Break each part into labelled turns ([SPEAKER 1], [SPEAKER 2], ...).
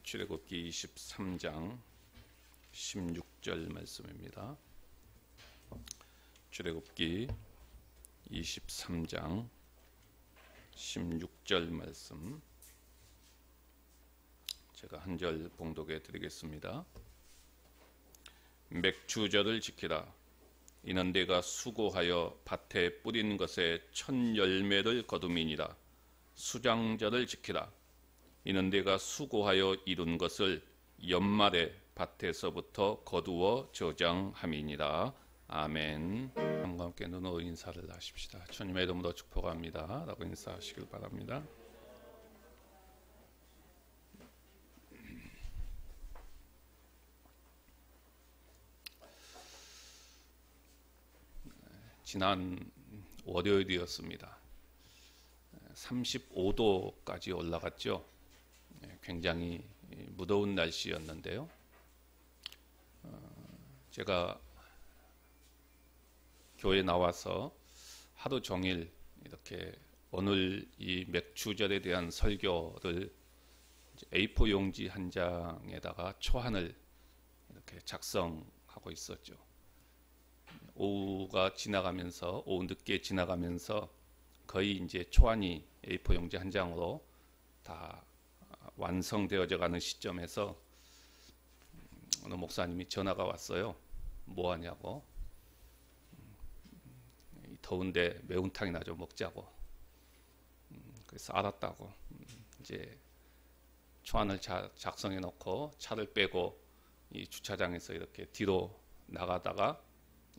[SPEAKER 1] 출애굽기 23장 16절 말씀입니다. 출애굽기 23장 16절 말씀 제가 한 절 봉독해 드리겠습니다. 맥주절을 지키라. 이는 내가 수고하여 밭에 뿌린 것에 첫 열매를 거둠이니라. 수장절을 지키라. 이는 내가 수고하여 이룬 것을 연말에 밭에서부터 거두어 저장함이니라. 아멘. 함과 함께 눈으로 인사를 하십시다. 주님의 이름으로 축복합니다 라고 인사하시길 바랍니다. 지난 월요일이었습니다. 35도까지 올라갔죠. 굉장히 무더운 날씨였는데요. 제가 교회 나와서 하루 종일 이렇게 오늘 이 맥주절에 대한 설교를 A4 용지 한 장에다가 초안을 이렇게 작성하고 있었죠. 오후가 지나가면서 오후 늦게 지나가면서 거의 이제 초안이 A4 용지 한 장으로 다 완성되어져 가는 시점에서 어느 목사님이 전화가 왔어요. 뭐 하냐고. 더운데 매운탕이나 좀 먹자고. 그래서 알았다고. 이제 초안을 작성해 놓고 차를 빼고 이 주차장에서 이렇게 뒤로 나가다가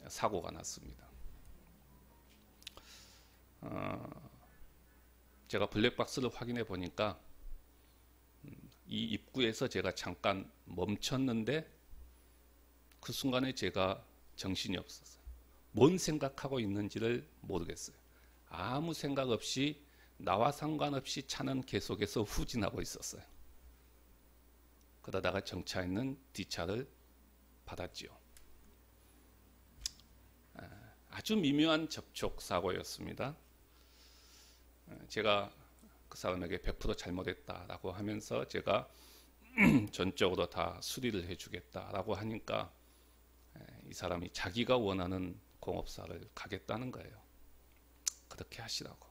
[SPEAKER 1] 사고가 났습니다. 제가 블랙박스를 확인해 보니까 이 입구에서 제가 잠깐 멈췄는데 그 순간에 제가 정신이 없었어요. 뭔 생각하고 있는지를 모르겠어요. 아무 생각 없이 나와 상관없이 차는 계속해서 후진하고 있었어요. 그러다가 정차했는 뒷차를 받았지요. 아주 미묘한 접촉 사고였습니다. 제가 그 사람에게 100% 잘못했다라고 하면서 제가 전적으로 다 수리를 해주겠다라고 하니까 이 사람이 자기가 원하는 공업사를 가겠다는 거예요. 그렇게 하시라고.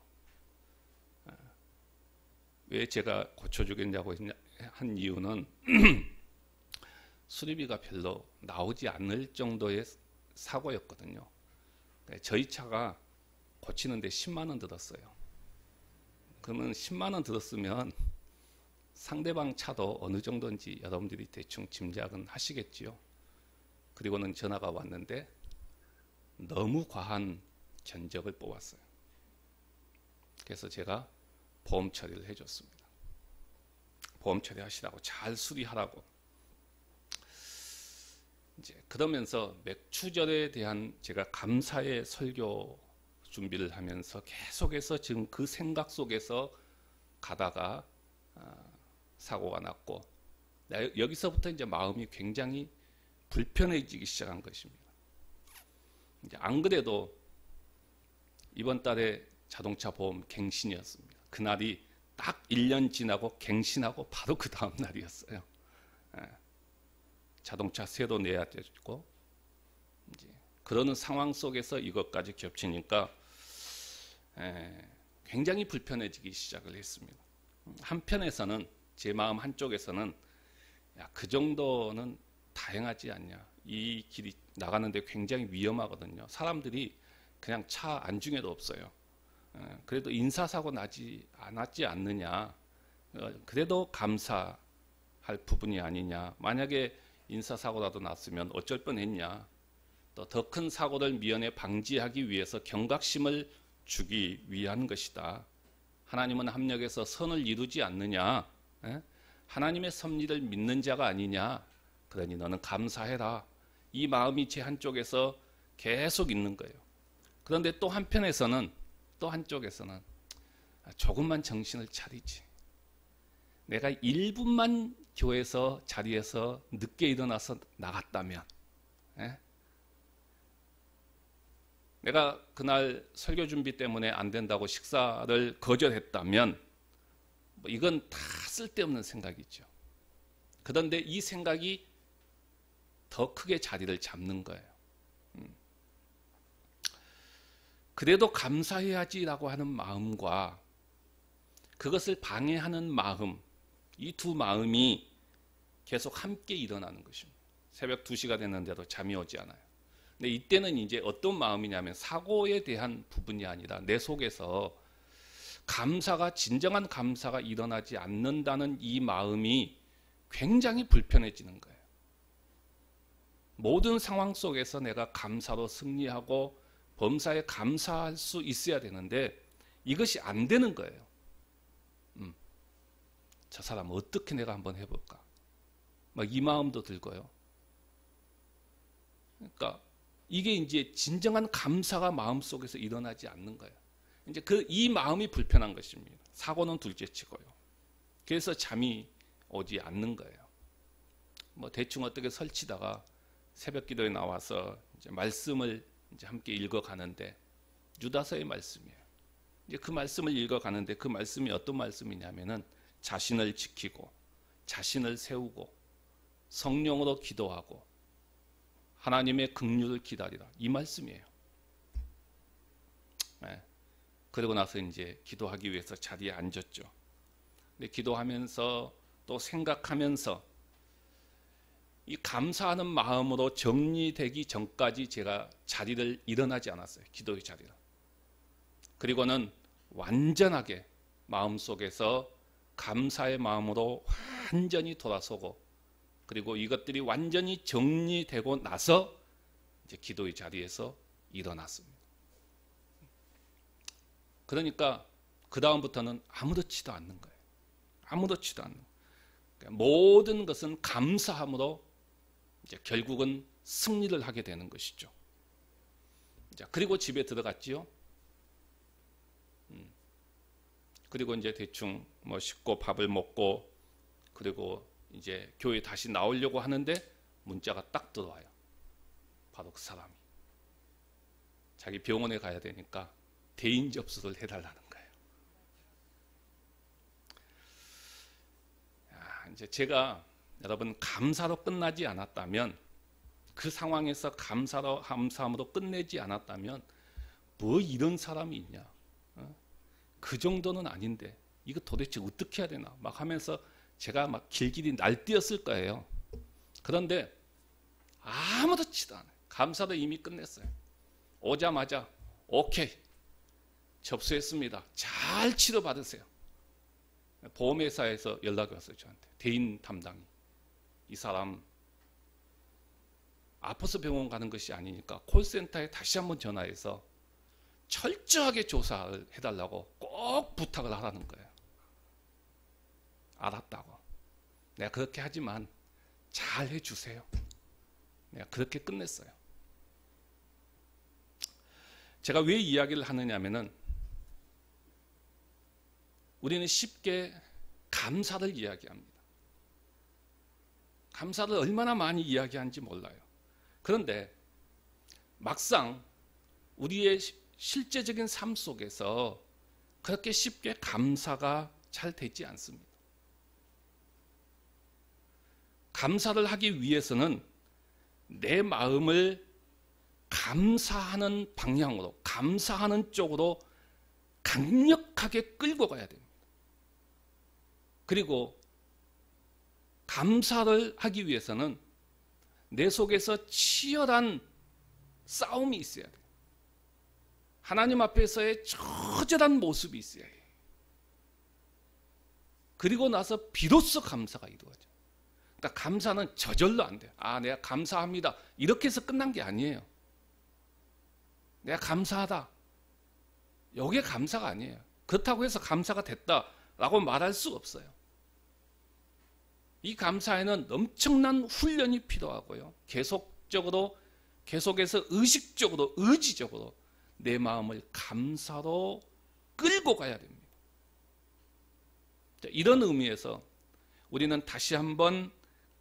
[SPEAKER 1] 왜 제가 고쳐주겠냐고 한 이유는 수리비가 별로 나오지 않을 정도의 사고였거든요. 저희 차가 고치는데 10만 원 들었어요. 그러면 10만 원 들었으면 상대방 차도 어느 정도인지 여러분들이 대충 짐작은 하시겠지요. 그리고는 전화가 왔는데 너무 과한 견적을 뽑았어요. 그래서 제가 보험 처리를 해줬습니다. 보험 처리하시라고, 잘 수리하라고. 이제 그러면서 맥주절에 대한 제가 감사의 설교 준비를 하면서 계속해서 지금 그 생각 속에서 가다가 사고가 났고, 여기서부터 이제 마음이 굉장히 불편해지기 시작한 것입니다. 이제 안 그래도 이번 달에 자동차 보험 갱신이었습니다. 그날이 딱 1년 지나고 갱신하고 바로 그 다음 날이었어요. 자동차 세도 내야 되고, 이제 그러는 상황 속에서 이것까지 겹치니까 굉장히 불편해지기 시작을 했습니다. 한편에서는 제 마음 한쪽에서는 야, 그 정도는 다행하지 않냐. 이 길이 나가는데 굉장히 위험하거든요. 사람들이 그냥 차 안중에도 없어요. 그래도 인사사고 나지 않았지 않느냐. 그래도 감사할 부분이 아니냐. 만약에 인사사고라도 났으면 어쩔 뻔했냐. 또 더 큰 사고를 미연에 방지하기 위해서 경각심을 주기 위한 것이다. 하나님은 합력해서 선을 이루지 않느냐. 하나님의 섭리를 믿는 자가 아니냐. 그러니 너는 감사해라. 이 마음이 제 한쪽에서 계속 있는 거예요. 그런데 또 한편에서는, 또 한쪽에서는 조금만 정신을 차리지. 내가 1분만 교회에서 자리에서 늦게 일어나서 나갔다면, 내가 그날 설교 준비 때문에 안 된다고 식사를 거절했다면, 이건 다 쓸데없는 생각이죠. 그런데 이 생각이 더 크게 자리를 잡는 거예요. 그래도 감사해야지라고 하는 마음과 그것을 방해하는 마음, 이 두 마음이 계속 함께 일어나는 것입니다. 새벽 2시가 됐는데도 잠이 오지 않아요. 근데 이때는 이제 어떤 마음이냐면 사고에 대한 부분이 아니라 내 속에서 진정한 감사가 일어나지 않는다는 이 마음이 굉장히 불편해지는 거예요. 모든 상황 속에서 내가 감사로 승리하고 범사에 감사할 수 있어야 되는데 이것이 안 되는 거예요. 저 사람 어떻게 내가 한번 해볼까? 막 이 마음도 들고요. 그러니까 이게 이제 진정한 감사가 마음속에서 일어나지 않는 거예요. 이제 이 마음이 불편한 것입니다. 사고는 둘째치고요. 그래서 잠이 오지 않는 거예요. 뭐 대충 어떻게 설치다가 새벽 기도에 나와서 이제 말씀을 이제 함께 읽어가는데 유다서의 말씀이에요. 이제 그 말씀을 읽어가는데 그 말씀이 어떤 말씀이냐면은 자신을 지키고 자신을 세우고 성령으로 기도하고 하나님의 긍휼을 기다리라 이 말씀이에요. 네. 그러고 나서 이제 기도하기 위해서 자리에 앉았죠. 근데 기도하면서 또 생각하면서 이 감사하는 마음으로 정리되기 전까지 제가 자리를 일어나지 않았어요. 기도의 자리를. 그리고는 완전하게 마음속에서 감사의 마음으로 완전히 돌아서고 그리고 이것들이 완전히 정리되고 나서 이제 기도의 자리에서 일어났습니다. 그러니까 그 다음부터는 아무렇지도 않는 거예요. 아무렇지도 않는 거예요. 그러니까 모든 것은 감사함으로 이제 결국은 승리를 하게 되는 것이죠. 자, 그리고 집에 들어갔지요. 그리고 이제 대충 뭐 씻고 밥을 먹고 그리고 이제 교회 다시 나오려고 하는데 문자가 딱 들어와요. 바로 그 사람이 자기 병원에 가야 되니까 대인 접수를 해달라는 거예요. 이제 제가 여러분 감사로 끝나지 않았다면 그 상황에서 감사함으로 끝내지 않았다면 뭐 이런 사람이 있냐? 그 정도는 아닌데 이거 도대체 어떻게 해야 되나? 막 하면서 제가 막 길길이 날뛰었을 거예요. 그런데 아무렇지도 않아요. 감사도 이미 끝냈어요. 오자마자 오케이 접수했습니다. 잘 치료받으세요. 보험회사에서 연락이 왔어요. 저한테. 대인 담당이. 이 사람 아파서 병원 가는 것이 아니니까 콜센터에 다시 한번 전화해서 철저하게 조사를 해달라고 꼭 부탁을 하라는 거예요. 알았다고. 내가 그렇게 하지만 잘 해주세요. 내가 그렇게 끝냈어요. 제가 왜 이야기를 하느냐면은 우리는 쉽게 감사를 이야기합니다. 감사를 얼마나 많이 이야기하는지 몰라요. 그런데 막상 우리의 실제적인 삶 속에서 그렇게 쉽게 감사가 잘 되지 않습니다. 감사를 하기 위해서는 내 마음을 감사하는 방향으로, 감사하는 쪽으로 강력하게 끌고 가야 됩니다. 그리고 감사를 하기 위해서는 내 속에서 치열한 싸움이 있어야 돼요. 하나님 앞에서의 처절한 모습이 있어야 해요. 그리고 나서 비로소 감사가 이루어져요. 그러니까 감사는 저절로 안 돼요. 아, 내가 감사합니다. 이렇게 해서 끝난 게 아니에요. 내가 감사하다. 이게 감사가 아니에요. 그렇다고 해서 감사가 됐다라고 말할 수 없어요. 이 감사에는 엄청난 훈련이 필요하고요. 계속해서 의식적으로, 의지적으로 내 마음을 감사로 끌고 가야 됩니다. 이런 의미에서 우리는 다시 한번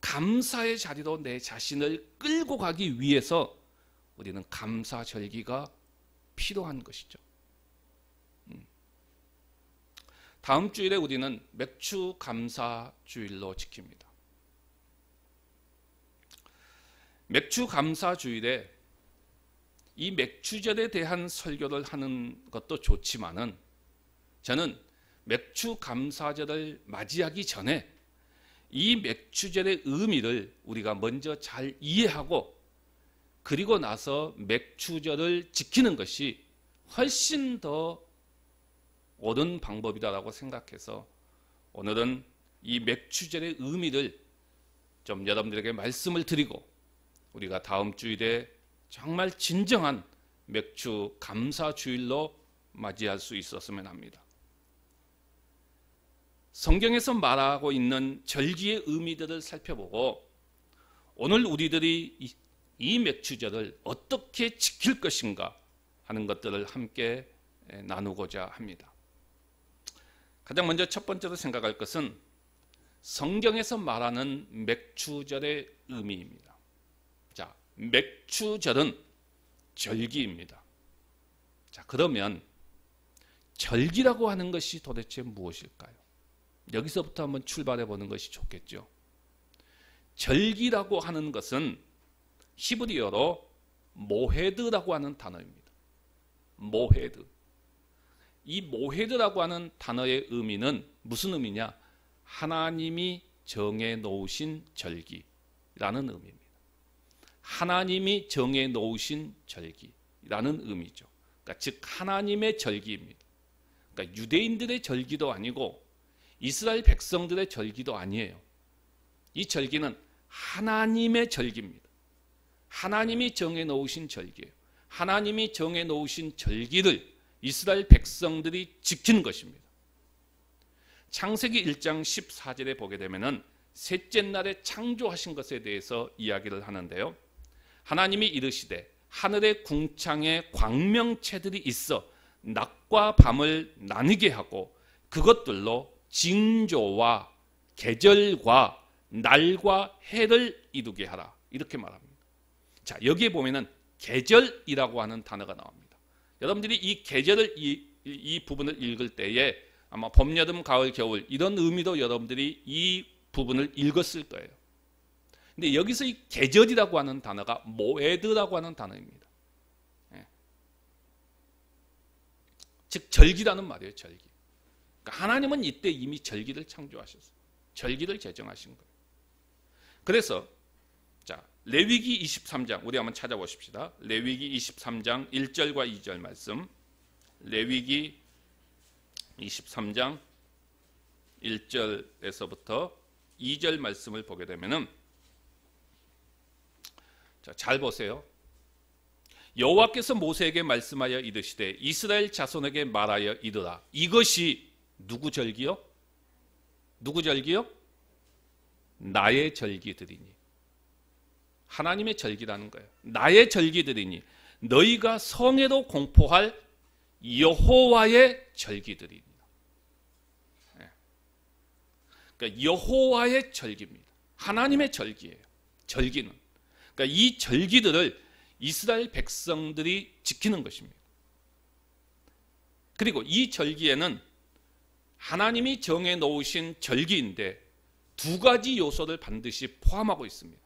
[SPEAKER 1] 감사의 자리로 내 자신을 끌고 가기 위해서 우리는 감사절기가 필요한 것이죠. 다음 주일에 우리는 맥주 감사 주일로 지킵니다. 맥주 감사 주일에 이 맥주절에 대한 설교를 하는 것도 좋지만은 저는 맥주 감사절을 맞이하기 전에 이 맥주절의 의미를 우리가 먼저 잘 이해하고 그리고 나서 맥주절을 지키는 것이 훨씬 더 옳은 방법이다라고 생각해서 오늘은 이 맥주절의 의미를 좀 여러분들에게 말씀을 드리고 우리가 다음 주일에 정말 진정한 맥주 감사 주일로 맞이할 수 있었으면 합니다. 성경에서 말하고 있는 절기의 의미들을 살펴보고 오늘 우리들이 이 맥주절을 어떻게 지킬 것인가 하는 것들을 함께 나누고자 합니다. 가장 먼저 첫 번째로 생각할 것은 성경에서 말하는 맥주절의 의미입니다. 자, 맥주절은 절기입니다. 자, 그러면 절기라고 하는 것이 도대체 무엇일까요? 여기서부터 한번 출발해 보는 것이 좋겠죠. 절기라고 하는 것은 히브리어로 모헤드라고 하는 단어입니다. 모헤드. 이 모헤드라고 하는 단어의 의미는 무슨 의미냐? 하나님이 정해 놓으신 절기라는 의미입니다. 하나님이 정해 놓으신 절기라는 의미죠. 그러니까 즉 하나님의 절기입니다. 그러니까 유대인들의 절기도 아니고 이스라엘 백성들의 절기도 아니에요. 이 절기는 하나님의 절기입니다. 하나님이 정해 놓으신 절기예요. 하나님이 정해 놓으신 절기를 이스라엘 백성들이 지키는 것입니다. 창세기 1장 14절에 보게 되면은 셋째 날에 창조하신 것에 대해서 이야기를 하는데요. 하나님이 이르시되 하늘의 궁창에 광명체들이 있어 낮과 밤을 나뉘게 하고 그것들로 징조와 계절과 날과 해를 이루게 하라. 이렇게 말합니다. 자, 여기에 보면은 계절이라고 하는 단어가 나옵니다. 여러분들이 이 계절을 이 부분을 읽을 때에 아마 봄, 여름, 가을, 겨울 이런 의미도 여러분들이 이 부분을 읽었을 거예요. 근데 여기서 이 계절이라고 하는 단어가 모에드라고 하는 단어입니다. 예. 즉 절기라는 말이에요. 절기. 그러니까 하나님은 이때 이미 절기를 창조하셨어요. 절기를 제정하신 거예요. 그래서 자, 레위기 23장 우리 한번 찾아보십시다. 레위기 23장 1절과 2절 말씀. 레위기 23장 1절에서부터 2절 말씀을 보게 되면은 자, 잘 보세요. 여호와께서 모세에게 말씀하여 이르시되 이스라엘 자손에게 말하여 이르라. 이것이 누구 절기요? 누구 절기요? 나의 절기들이니. 하나님의 절기라는 거예요. 나의 절기들이니 너희가 성에도 공포할 여호와의 절기들이니. 그러니까 여호와의 절기입니다. 하나님의 절기예요. 절기는. 그러니까 이 절기들을 이스라엘 백성들이 지키는 것입니다. 그리고 이 절기에는 하나님이 정해 놓으신 절기인데 두 가지 요소를 반드시 포함하고 있습니다.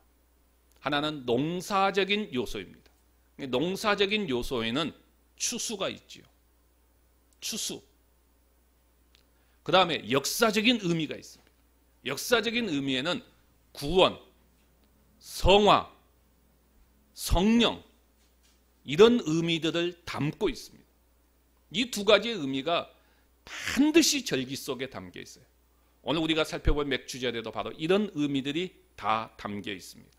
[SPEAKER 1] 하나는 농사적인 요소입니다. 농사적인 요소에는 추수가 있지요. 추수. 그 다음에 역사적인 의미가 있습니다. 역사적인 의미에는 구원, 성화, 성령 이런 의미들을 담고 있습니다. 이 두 가지의 의미가 반드시 절기 속에 담겨 있어요. 오늘 우리가 살펴볼 맥주절에도 바로 이런 의미들이 다 담겨 있습니다.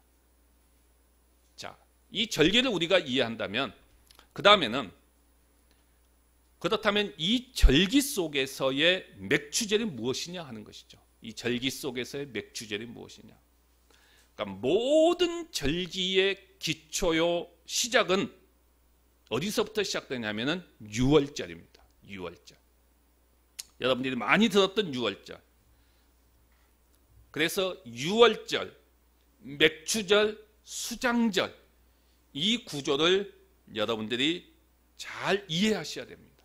[SPEAKER 1] 자, 이 절기를 우리가 이해한다면 그 다음에는 그렇다면 이 절기 속에서의 맥주절이 무엇이냐 하는 것이죠. 이 절기 속에서의 맥주절이 무엇이냐. 그러니까 모든 절기의 기초요 시작은 어디서부터 시작되냐면은 유월절입니다. 유월절. 여러분들이 많이 들었던 유월절. 그래서 유월절, 맥주절, 수장절 이 구조를 여러분들이 잘 이해하셔야 됩니다.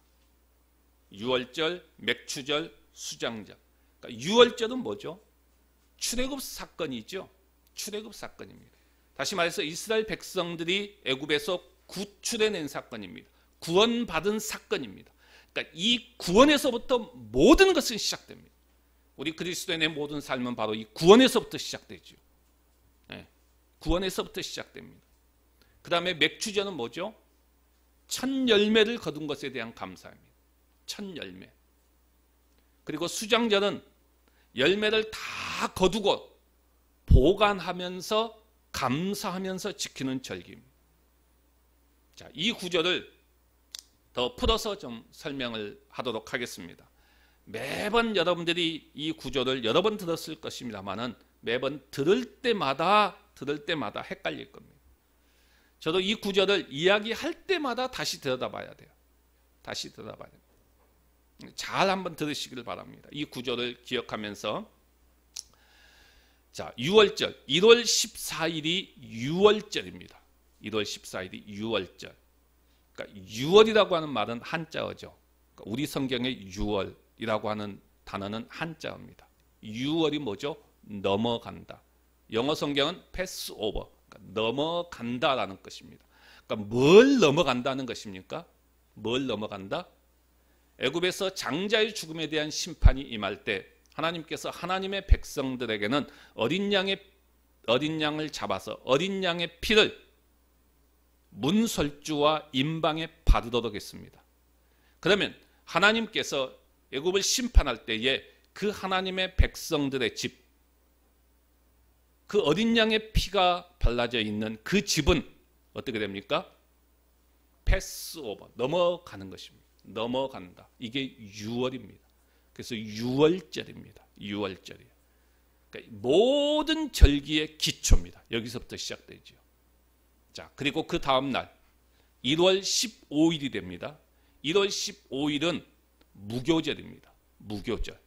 [SPEAKER 1] 유월절, 맥주절, 수장절. 그러니까 유월절은 뭐죠? 출애굽 사건이죠. 출애굽 사건입니다. 다시 말해서 이스라엘 백성들이 애굽에서 구출해낸 사건입니다. 구원받은 사건입니다. 그러니까 이 구원에서부터 모든 것은 시작됩니다. 우리 그리스도인의 모든 삶은 바로 이 구원에서부터 시작되죠. 네, 구원에서부터 시작됩니다. 그 다음에 맥추전은 뭐죠? 첫 열매를 거둔 것에 대한 감사입니다. 첫 열매. 그리고 수장절은 열매를 다 거두고 보관하면서 감사하면서 지키는 절기입니다. 자, 이 구절을 더 풀어서 좀 설명을 하도록 하겠습니다. 매번 여러분들이 이 구절을 여러 번 들었을 것입니다만은 매번 들을 때마다 헷갈릴 겁니다. 저도 이 구절을 이야기할 때마다 다시 들여다봐야 돼요. 다시 들여다봐야 돼요. 잘 한번 들으시기를 바랍니다. 이 구절을 기억하면서 자, 6월절 1월 14일이 6월절입니다. 1월 14일이 6월절. 그러니까 6월이라고 하는 말은 한자어죠. 그러니까 우리 성경의 6월이라고 하는 단어는 한자어입니다. 6월이 뭐죠? 넘어간다. 영어 성경은 pass over. 그러니까 넘어간다라는 것입니다. 그러니까 뭘 넘어간다는 것입니까? 뭘 넘어간다? 애굽에서 장자의 죽음에 대한 심판이 임할 때 하나님께서 하나님의 백성들에게는 어린 양을 잡아서 어린 양의 피를 문설주와 임방에 바르도록 했습니다. 그러면 하나님께서 애굽을 심판할 때에 그 하나님의 백성들의 집, 그 어린 양의 피가 발라져 있는 그 집은 어떻게 됩니까? 패스오버, 넘어가는 것입니다. 넘어간다. 이게 6월입니다. 그래서 6월절입니다. 6월절이에요. 그러니까 모든 절기의 기초입니다. 여기서부터 시작되죠. 자, 그리고 그 다음 날 1월 15일이 됩니다. 1월 15일은 무교절입니다. 무교절.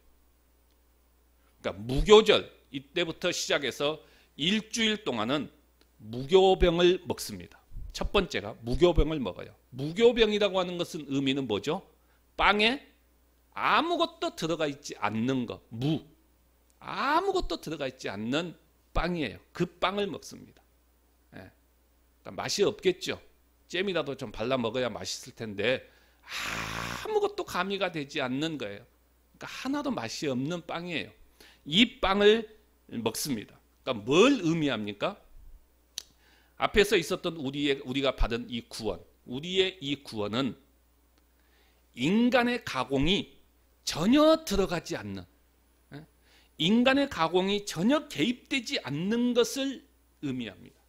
[SPEAKER 1] 그러니까 무교절 이때부터 시작해서 일주일 동안은 무교병을 먹습니다. 첫 번째가 무교병을 먹어요. 무교병이라고 하는 것은 의미는 뭐죠? 빵에 아무것도 들어가 있지 않는 것, 아무것도 들어가 있지 않는 빵이에요. 그 빵을 먹습니다. 예. 그러니까 맛이 없겠죠. 잼이라도 좀 발라 먹어야 맛있을 텐데 아무것도 가미가 되지 않는 거예요. 그러니까 하나도 맛이 없는 빵이에요. 이 빵을 먹습니다. 그러니까 뭘 의미합니까? 앞에서 있었던 우리가 받은 이 구원, 우리의 이 구원은 인간의 가공이 전혀 들어가지 않는, 인간의 가공이 전혀 개입되지 않는 것을 의미합니다.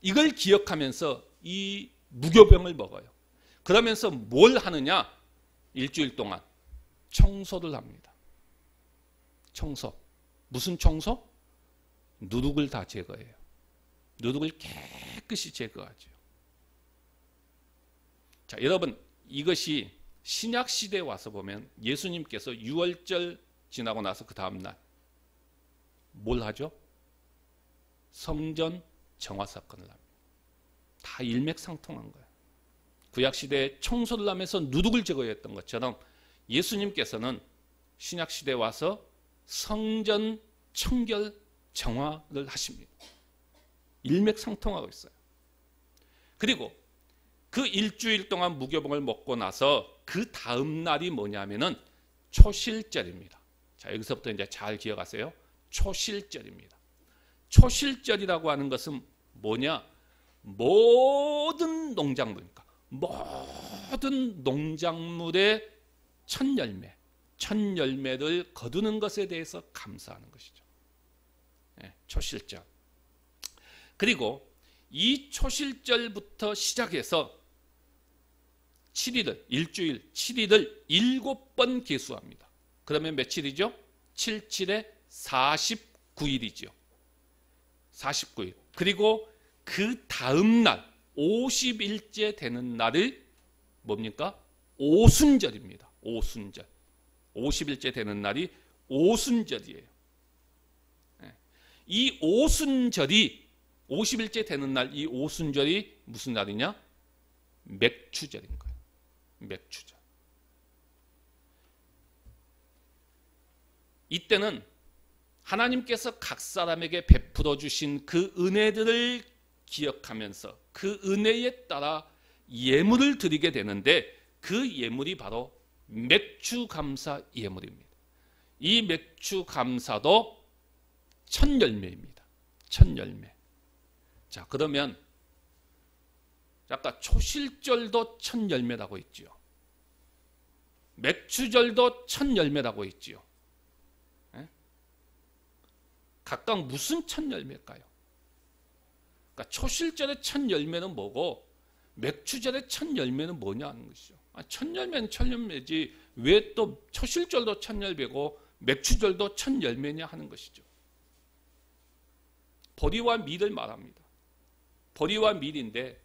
[SPEAKER 1] 이걸 기억하면서 이 무교병을 먹어요. 그러면서 뭘 하느냐? 일주일 동안 청소를 합니다. 청소. 무슨 청소? 누룩을 다 제거해요. 누룩을 깨끗이 제거하죠. 자, 여러분, 이것이 신약 시대에 와서 보면 예수님께서 6월절 지나고 나서 그 다음 날 뭘 하죠? 성전 정화 사건을 합니다. 다 일맥상통한 거예요. 구약 시대에 청소를 하면서 누룩을 제거했던 것처럼 예수님께서는 신약 시대에 와서 성전 청결 정화를 하십니다. 일맥상통하고 있어요. 그리고 그 일주일 동안 무교병을 먹고 나서 그 다음 날이 뭐냐면은 초실절입니다. 자, 여기서부터 이제 잘 기억하세요. 초실절입니다. 초실절이라고 하는 것은 뭐냐? 모든 농작물이니까 모든 농작물의 첫 열매를 거두는 것에 대해서 감사하는 것이죠. 네, 초실절. 그리고 이 초실절부터 시작해서 7일을, 일주일 7일을 7번 계수합니다. 그러면 며칠이죠? 77에 49일이죠. 49일. 그리고 그 다음 날 50일째 되는 날을 뭡니까? 오순절입니다. 오순절. 50일째 되는 날이 오순절이에요. 이 오순절이 50일째 되는 날 이 오순절이 무슨 날이냐? 맥추절인 거예요. 맥추절. 이때는 하나님께서 각 사람에게 베풀어 주신 그 은혜들을 기억하면서 그 은혜에 따라 예물을 드리게 되는데 그 예물이 바로 맥주감사 예물입니다. 이 맥주감사도 첫 열매입니다. 첫 열매. 자, 그러면 아까 초실절도 첫 열매라고 했지요. 맥주절도 첫 열매라고 했지요. 각각 무슨 첫 열매일까요? 그러니까 초실절의 첫 열매는 뭐고 맥주절의 첫 열매는 뭐냐 하는 것이죠. 첫 열매는 첫 열매지 왜 또 초실절도 첫 열매고 맥주절도 첫 열매냐 하는 것이죠. 보리와 밀을 말합니다. 보리와 밀인데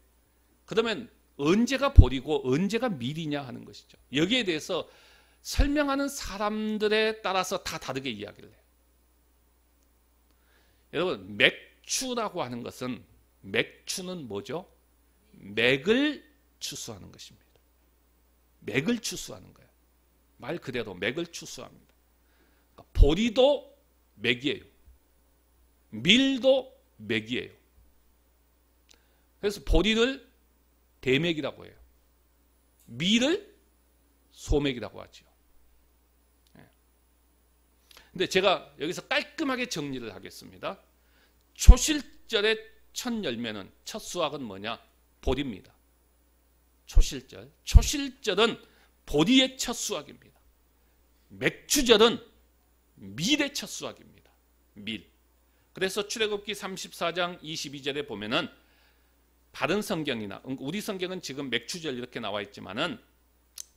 [SPEAKER 1] 그러면 언제가 보리고 언제가 밀이냐 하는 것이죠. 여기에 대해서 설명하는 사람들에 따라서 다 다르게 이야기를 해요. 여러분, 맥주라고 하는 것은 맥주는 뭐죠? 맥을 추수하는 것입니다. 맥을 추수하는 거예요. 말 그대로 맥을 추수합니다. 그러니까 보리도 맥이에요. 밀도 맥이에요. 그래서 보리를 대맥이라고 해요. 밀을 소맥이라고 하죠. 근데 제가 여기서 깔끔하게 정리를 하겠습니다. 초실절의 첫 열매는, 첫 수확은 뭐냐? 보리입니다. 초실절. 초실절은 보리의 첫 수확입니다. 맥주절은 밀의 첫 수확입니다. 밀. 그래서 출애굽기 34장 22절에 보면은 바른 성경이나, 우리 성경은 지금 맥주절 이렇게 나와 있지만은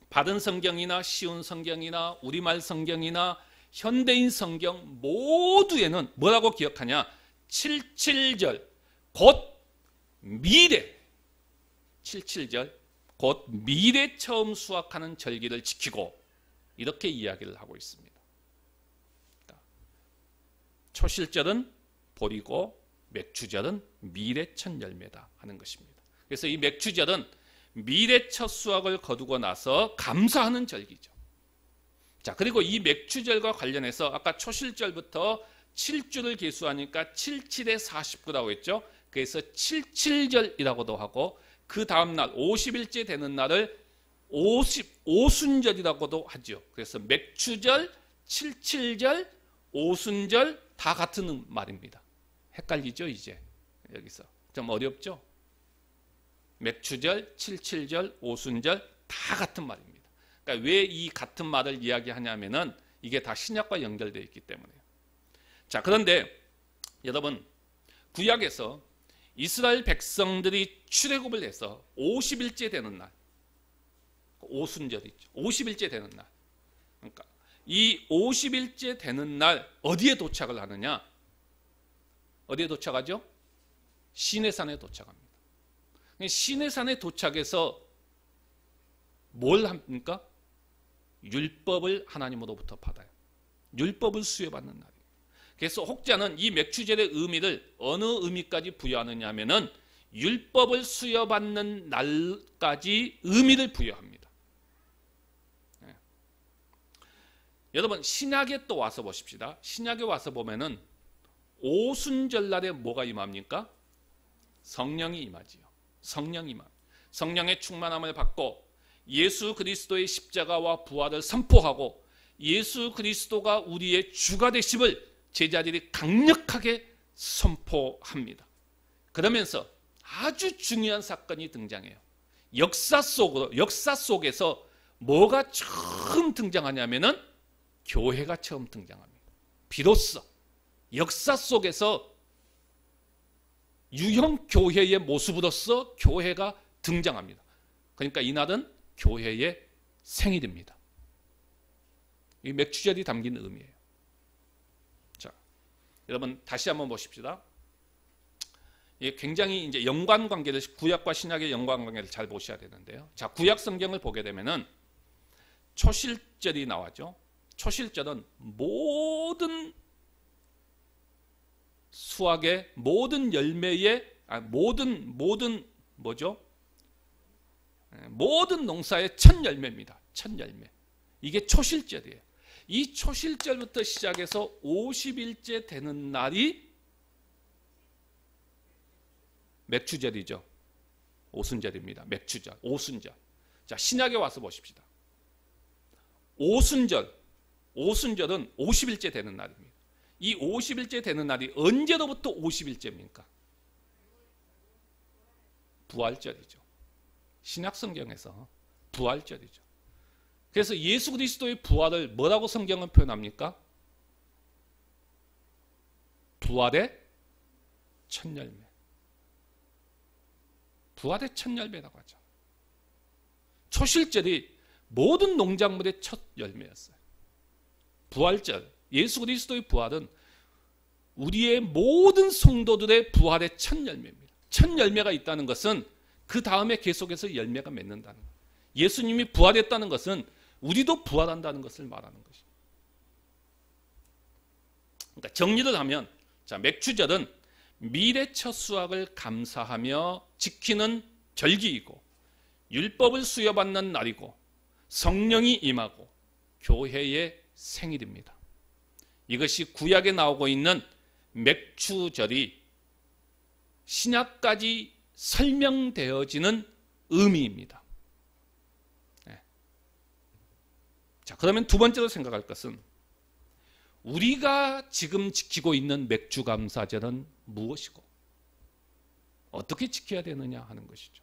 [SPEAKER 1] 바른 성경이나 쉬운 성경이나 우리말 성경이나 현대인 성경 모두에는 뭐라고 기억하냐? 77절 곧 밀에, 77절 곧 밀에 처음 수확하는 절기를 지키고 이렇게 이야기를 하고 있습니다. 초실절은 보리고 맥주절은 밀의 첫 열매다 하는 것입니다. 그래서 이 맥주절은 밀의 첫 수확을 거두고 나서 감사하는 절기죠. 자, 그리고 이 맥주절과 관련해서 아까 초실절부터 7주를 계수하니까 77에 49라고 했죠. 그래서 77절이라고도 하고 그 다음 날 50일째 되는 날을 55순절이라고도 하죠. 그래서 맥주절, 77절, 오순절 다 같은 말입니다. 헷갈리죠, 이제 여기서 좀 어렵죠? 맥주절, 77절, 오순절 다 같은 말입니다. 그러니까 왜 이 같은 말을 이야기하냐면은 이게 다 신약과 연결되어 있기 때문에요. 자, 그런데 여러분, 구약에서 이스라엘 백성들이 출애굽을 해서 50일째 되는 날, 오순절이죠. 50일째 되는 날. 그러니까 이 50일째 되는 날 어디에 도착을 하느냐? 어디에 도착하죠? 시내산에 도착합니다. 시내산에 도착해서 뭘 합니까? 율법을 하나님으로부터 받아요. 율법을 수여받는 날이에요. 그래서 혹자는 이 맥주절의 의미를 어느 의미까지 부여하느냐 하면은 율법을 수여받는 날까지 의미를 부여합니다. 네. 여러분, 신약에 또 와서 보십시다. 신약에 와서 보면은 오순절날에 뭐가 임합니까? 성령이 임하지요. 성령이 임합니다. 성령의 충만함을 받고 예수 그리스도의 십자가와 부활을 선포하고 예수 그리스도가 우리의 주가 되심을 제자들이 강력하게 선포합니다. 그러면서 아주 중요한 사건이 등장해요. 역사 속에서 뭐가 처음 등장하냐면은 교회가 처음 등장합니다. 비로소 역사 속에서 유형 교회의 모습으로서 교회가 등장합니다. 그러니까 이날은 교회의 생일입니다. 이 맥주절이 담긴 의미예요. 자, 여러분 다시 한번 보십시다. 이게 굉장히 이제 연관관계를, 구약과 신약의 연관관계를 잘 보셔야 되는데요. 자, 구약 성경을 보게 되면은 초실절이 나와죠. 초실절은 모든 수확의, 모든 열매의, 모든 뭐죠? 모든 농사의 첫 열매입니다. 첫 열매. 이게 초실절이에요. 이 초실절부터 시작해서 50일째 되는 날이 맥추절이죠. 오순절입니다. 맥추절, 오순절. 자, 신약에 와서 보십시다. 오순절은 50일째 되는 날입니다. 이 50일째 되는 날이 언제로부터 50일째입니까? 부활절이죠. 신약 성경에서 부활절이죠. 그래서 예수 그리스도의 부활을 뭐라고 성경은 표현합니까? 부활의 첫 열매. 부활의 첫 열매라고 하죠. 초실절이 모든 농작물의 첫 열매였어요. 부활절, 예수 그리스도의 부활은 우리의 모든 성도들의 부활의 첫 열매입니다. 첫 열매가 있다는 것은 그 다음에 계속해서 열매가 맺는다는 거예요. 예수님이 부활했다는 것은 우리도 부활한다는 것을 말하는 것입니다. 그러니까 정리를 하면, 자, 맥추절은 밀의 첫 수확을 감사하며 지키는 절기이고, 율법을 수여받는 날이고, 성령이 임하고 교회의 생일입니다. 이것이 구약에 나오고 있는 맥추절이 신약까지 설명되어지는 의미입니다. 네. 자, 그러면 두 번째로 생각할 것은 우리가 지금 지키고 있는 맥추감사절은 무엇이고 어떻게 지켜야 되느냐 하는 것이죠.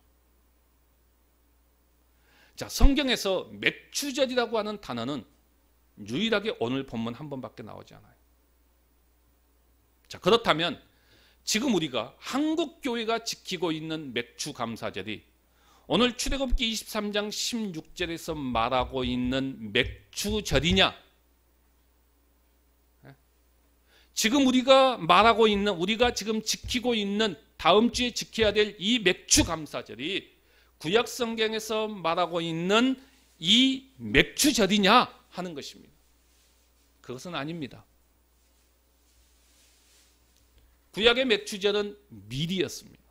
[SPEAKER 1] 자, 성경에서 맥추절이라고 하는 단어는 유일하게 오늘 본문 한 번밖에 나오지 않아요. 자, 그렇다면 지금 우리가 한국교회가 지키고 있는 맥추감사절이 오늘 출애굽기 23장 16절에서 말하고 있는 맥추절이냐? 지금 우리가 말하고 있는, 우리가 지금 지키고 있는 다음 주에 지켜야 될 이 맥추감사절이 구약 성경에서 말하고 있는 이 맥추절이냐 하는 것입니다. 그것은 아닙니다. 구약의 맥추절은 밀이었습니다.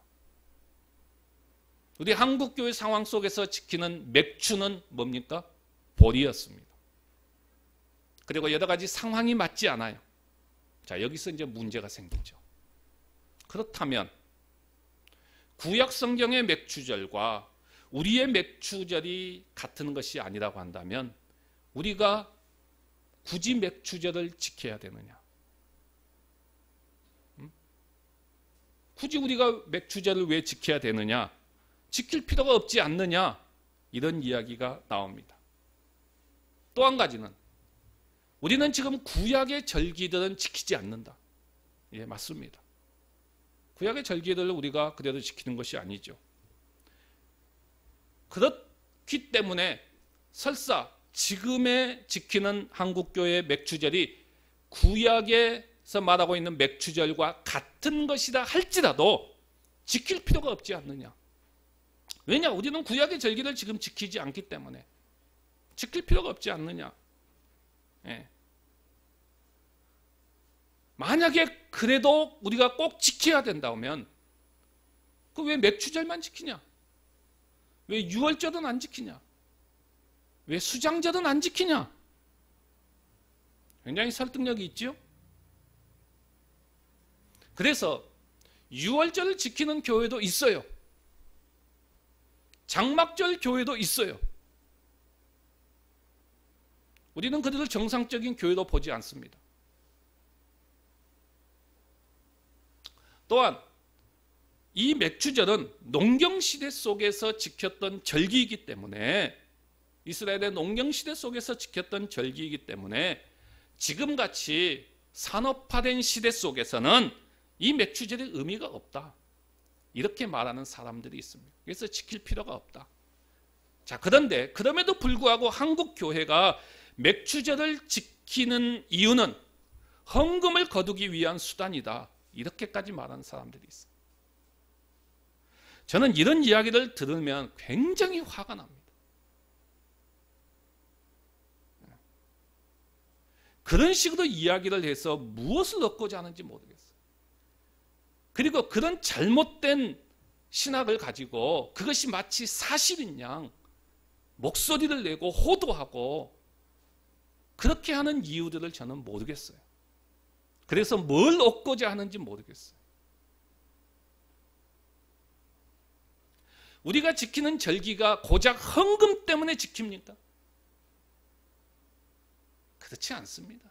[SPEAKER 1] 우리 한국교회 상황 속에서 지키는 맥추는 뭡니까? 보리였습니다. 그리고 여러 가지 상황이 맞지 않아요. 자, 여기서 이제 문제가 생기죠. 그렇다면 구약 성경의 맥추절과 우리의 맥추절이 같은 것이 아니라고 한다면 우리가 굳이 맥추절을 지켜야 되느냐? 굳이 우리가 맥추절을 왜 지켜야 되느냐? 지킬 필요가 없지 않느냐? 이런 이야기가 나옵니다. 또 한 가지는 우리는 지금 구약의 절기들은 지키지 않는다. 예, 맞습니다. 구약의 절기들을 우리가 그대로 지키는 것이 아니죠. 그렇기 때문에 설사 지금의 지키는 한국교회의 맥추절이 구약에서 말하고 있는 맥추절과 같은 것이라 할지라도 지킬 필요가 없지 않느냐. 왜냐? 우리는 구약의 절기를 지금 지키지 않기 때문에 지킬 필요가 없지 않느냐. 예. 만약에 그래도 우리가 꼭 지켜야 된다면 그 왜 맥추절만 지키냐? 왜 유월절은 안 지키냐? 왜 수장절은 안 지키냐? 굉장히 설득력이 있죠? 그래서 유월절을 지키는 교회도 있어요. 장막절 교회도 있어요. 우리는 그들을 정상적인 교회로 보지 않습니다. 또한 이 맥추절은 농경시대 속에서 지켰던 절기이기 때문에 이스라엘의 농경시대 속에서 지켰던 절기이기 때문에 지금같이 산업화된 시대 속에서는 이 맥추절의 의미가 없다. 이렇게 말하는 사람들이 있습니다. 그래서 지킬 필요가 없다. 자, 그런데 그럼에도 불구하고 한국 교회가 맥추절을 지키는 이유는 헌금을 거두기 위한 수단이다. 이렇게까지 말하는 사람들이 있어요. 저는 이런 이야기를 들으면 굉장히 화가 납니다. 그런 식으로 이야기를 해서 무엇을 얻고자 하는지 모르겠어요. 그리고 그런 잘못된 신학을 가지고 그것이 마치 사실인 양 목소리를 내고 호도하고 그렇게 하는 이유들을 저는 모르겠어요. 그래서 뭘 얻고자 하는지 모르겠어요. 우리가 지키는 절기가 고작 헌금 때문에 지킵니까? 그렇지 않습니다.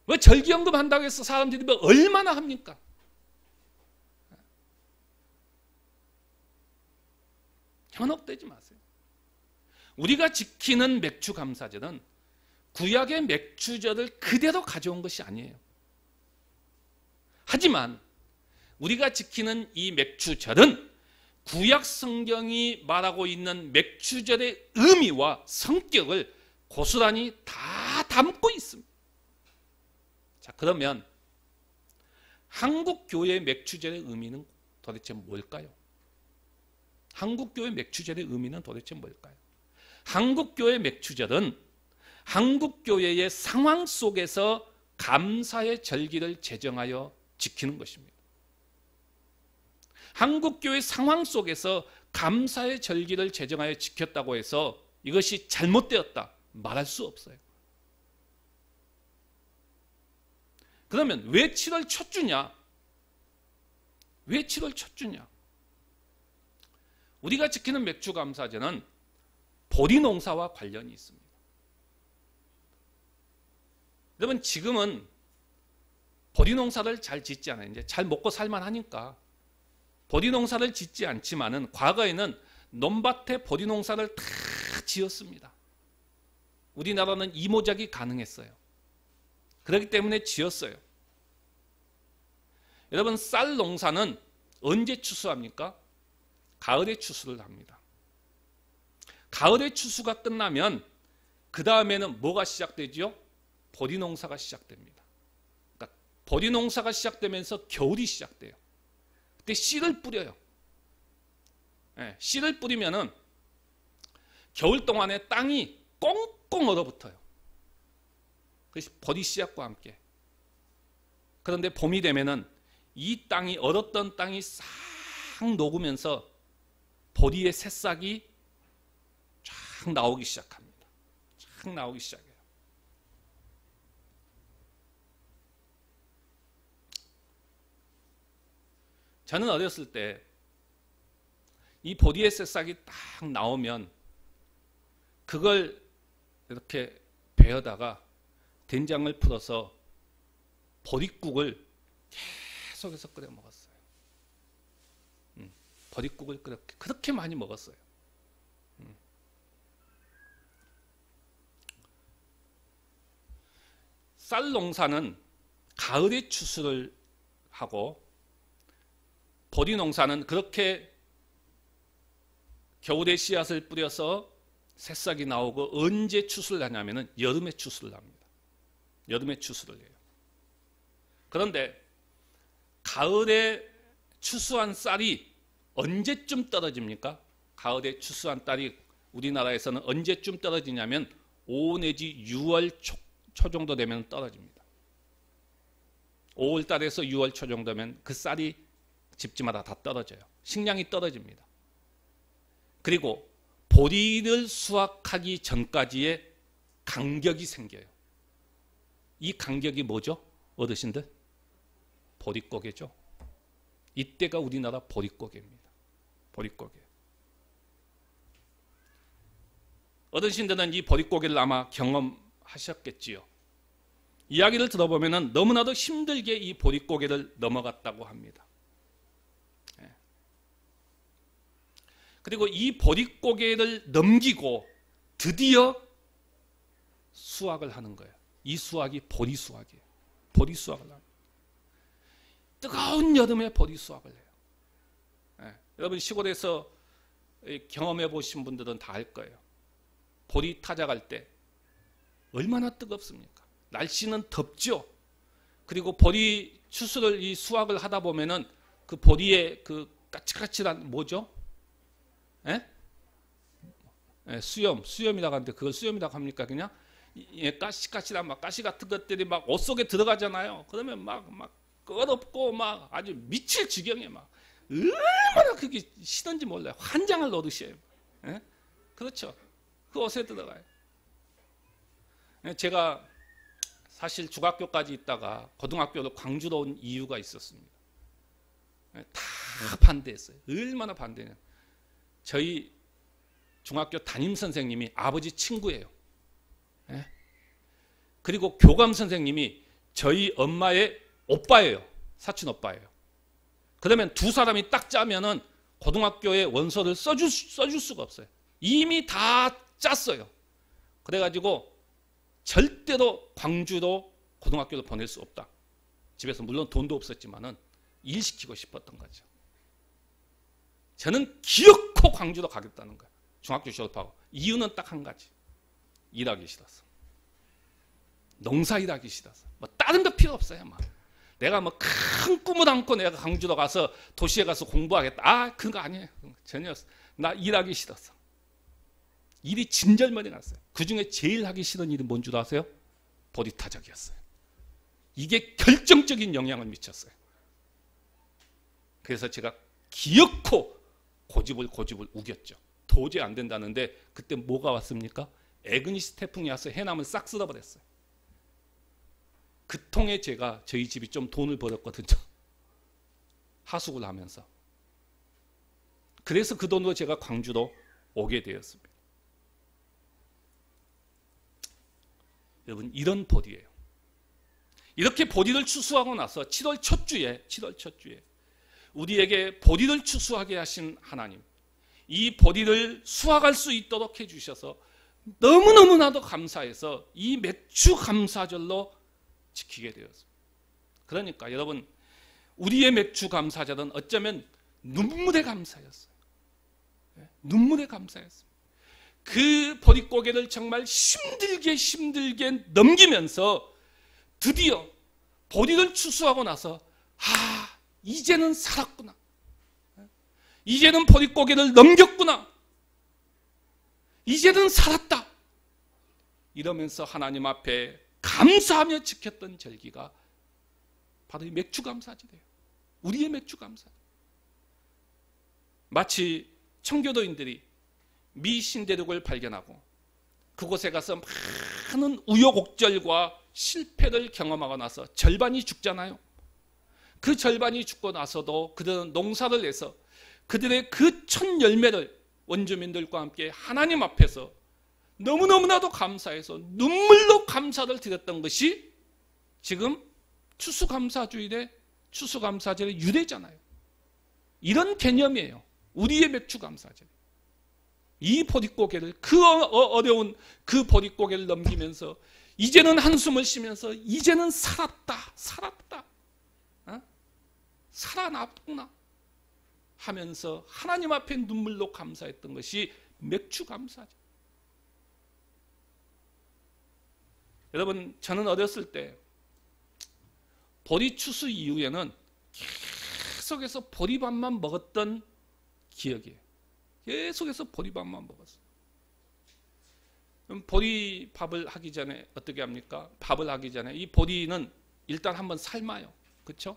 [SPEAKER 1] 왜 절기헌금 한다고 해서 사람들이 뭐 얼마나 합니까? 현혹되지 마세요. 우리가 지키는 맥주감사절은 구약의 맥주절을 그대로 가져온 것이 아니에요. 하지만 우리가 지키는 이 맥주절은 구약 성경이 말하고 있는 맥주절의 의미와 성격을 고스란히 다 담고 있습니다. 자, 그러면 한국 교회의 맥주절의 의미는 도대체 뭘까요? 한국 교회 맥주절의 의미는 도대체 뭘까요? 한국 교회 맥주절은 한국 교회의 상황 속에서 감사의 절기를 제정하여 지키는 것입니다. 한국 교회 상황 속에서 감사의 절기를 제정하여 지켰다고 해서 이것이 잘못되었다 말할 수 없어요. 그러면 왜 7월 첫 주냐? 왜 7월 첫 주냐? 우리가 지키는 맥주감사절은 보리농사와 관련이 있습니다. 여러분, 지금은 보리농사를 잘 짓지 않아요. 이제 잘 먹고 살만 하니까 보리농사를 짓지 않지만은 과거에는 논밭에 보리농사를 다 지었습니다. 우리나라는 이모작이 가능했어요. 그렇기 때문에 지었어요. 여러분, 쌀 농사는 언제 추수합니까? 가을에 추수를 합니다. 가을에 추수가 끝나면 그 다음에는 뭐가 시작되죠? 보리농사가 시작됩니다. 그러니까 보리농사가 시작되면서 겨울이 시작돼요. 그때 씨를 뿌려요. 네, 씨를 뿌리면은 겨울 동안에 땅이 꽁꽁 얼어붙어요. 그것이 보리 씨앗과 함께. 그런데 봄이 되면은 이 땅이 얼었던 땅이 싹 녹으면서 보리의 새싹이 쫙 나오기 시작합니다. 쫙 나오기 시작해요. 저는 어렸을 때 이 보리의 새싹이 딱 나오면 그걸 이렇게 베어다가 된장을 풀어서 보릿국을 계속해서 끓여 먹었어요. 보릿국을 그렇게 많이 먹었어요. 쌀 농사는 가을에 추수를 하고 보리 농사는 그렇게 겨울에 씨앗을 뿌려서 새싹이 나오고 언제 추수를 하냐면은 여름에 추수를 합니다. 여름에 추수를 해요. 그런데 가을에 추수한 쌀이 언제쯤 떨어집니까? 가을에 추수한 쌀이 우리나라에서는 언제쯤 떨어지냐면 5 내지 6월 초 정도 되면 떨어집니다. 5월 달에서 6월 초 정도면 그 쌀이 집집마다 다 떨어져요. 식량이 떨어집니다. 그리고 보리를 수확하기 전까지의 간격이 생겨요. 이 간격이 뭐죠? 어르신들? 보릿고개죠. 이때가 우리나라 보릿고개입니다. 보릿고개. 어르신들은 이 보릿고개를 아마 경험하셨겠지요. 이야기를 들어보면 너무나도 힘들게 이 보릿고개를 넘어갔다고 합니다. 그리고 이 보릿고개를 넘기고 드디어 수확을 하는 거예요. 이 수확이 보리 수확이에요. 보리 수확을 합니다. 뜨거운 여름에 보리 수확을 해요. 네. 여러분 시골에서 경험해 보신 분들은 다 알 거예요. 보리 타작할 때 얼마나 뜨겁습니까? 날씨는 덥죠. 그리고 보리 추수를 이 수확을 하다 보면은 그 보리의 그 까칠까칠한 뭐죠? 예? 예, 수염이라고 하는데 그걸 수염이라고 합니까? 그냥 까시까시한 막 가시 같은 것들이 막 옷 속에 들어가잖아요. 그러면 막 끄럽고 막 아주 미칠 지경에 막 얼마나 그게 싫은지 몰라요. 환장을 노릇이에요. 예? 그렇죠. 그 옷에 들어가요. 제가 사실 중학교까지 있다가 고등학교로 광주로 온 이유가 있었습니다. 다 반대했어요. 얼마나 반대냐. 저희 중학교 담임 선생님이 아버지 친구예요. 그리고 교감 선생님이 저희 엄마의 오빠예요. 사촌 오빠예요. 그러면 두 사람이 딱 짜면은 고등학교에 원서를 써줄 수가 없어요. 이미 다 짰어요. 그래가지고 절대로 광주로 고등학교로 보낼 수 없다. 집에서 물론 돈도 없었지만은 일 시키고 싶었던 거죠. 저는 기어코 광주로 가겠다는 거예요. 중학교 졸업하고. 이유는 딱 한 가지. 일하기 싫어서. 농사 일하기 싫어서. 뭐 다른 거 필요 없어요. 막. 내가 뭐 큰 꿈을 안고 내가 광주로 가서 도시에 가서 공부하겠다. 아, 그거 아니에요. 전혀. 나 일하기 싫어서. 일이 진절머리 났어요. 그중에 제일 하기 싫은 일이 뭔 줄 아세요? 보리타작이었어요. 이게 결정적인 영향을 미쳤어요. 그래서 제가 기어코 고집을 우겼죠. 도저히 안 된다는데 그때 뭐가 왔습니까? 에그니스 태풍이 와서 해남을 싹 쓸어버렸어요. 그 통에 제가 저희 집이 좀 돈을 벌었거든요. 하숙을 하면서. 그래서 그 돈으로 제가 광주로 오게 되었습니다. 여러분, 이런 보리예요. 이렇게 보리를 추수하고 나서 7월 첫 주에 우리에게 보리를 추수하게 하신 하나님, 이 보리를 수확할 수 있도록 해주셔서 너무너무나도 감사해서 이 맥주 감사절로 지키게 되었습니다. 그러니까 여러분, 우리의 맥주 감사절은 어쩌면 눈물의 감사였어요. 눈물의 감사였습니다. 그 보릿고개를 정말 힘들게 넘기면서 드디어 보리를 추수하고 나서 이제는 살았구나. 이제는 보릿고개를 넘겼구나. 이제는 살았다. 이러면서 하나님 앞에 감사하며 지켰던 절기가 바로 이 맥주감사절이에요. 우리의 맥주감사. 마치 청교도인들이 미신대륙을 발견하고 그곳에 가서 많은 우여곡절과 실패를 경험하고 나서 절반이 죽잖아요. 그 절반이 죽고 나서도 그들은 농사를 내서 그들의 그 첫 열매를 원주민들과 함께 하나님 앞에서 너무너무나도 감사해서 눈물로 감사를 드렸던 것이 지금 추수감사주일의 추수감사절의 유래잖아요. 이런 개념이에요. 우리의 맥주감사절. 이 보릿고개를, 그 어려운 그 보릿고개를 넘기면서 이제는 한숨을 쉬면서 이제는 살았다. 살아났구나 하면서 하나님 앞에 눈물로 감사했던 것이 맥주감사죠. 여러분, 저는 어렸을 때 보리 추수 이후에는 계속해서 보리밥만 먹었던 기억이에요. 계속해서 보리밥만 먹었어요. 그럼 보리밥을 하기 전에 어떻게 합니까? 밥을 하기 전에 이 보리는 일단 한번 삶아요. 그렇죠?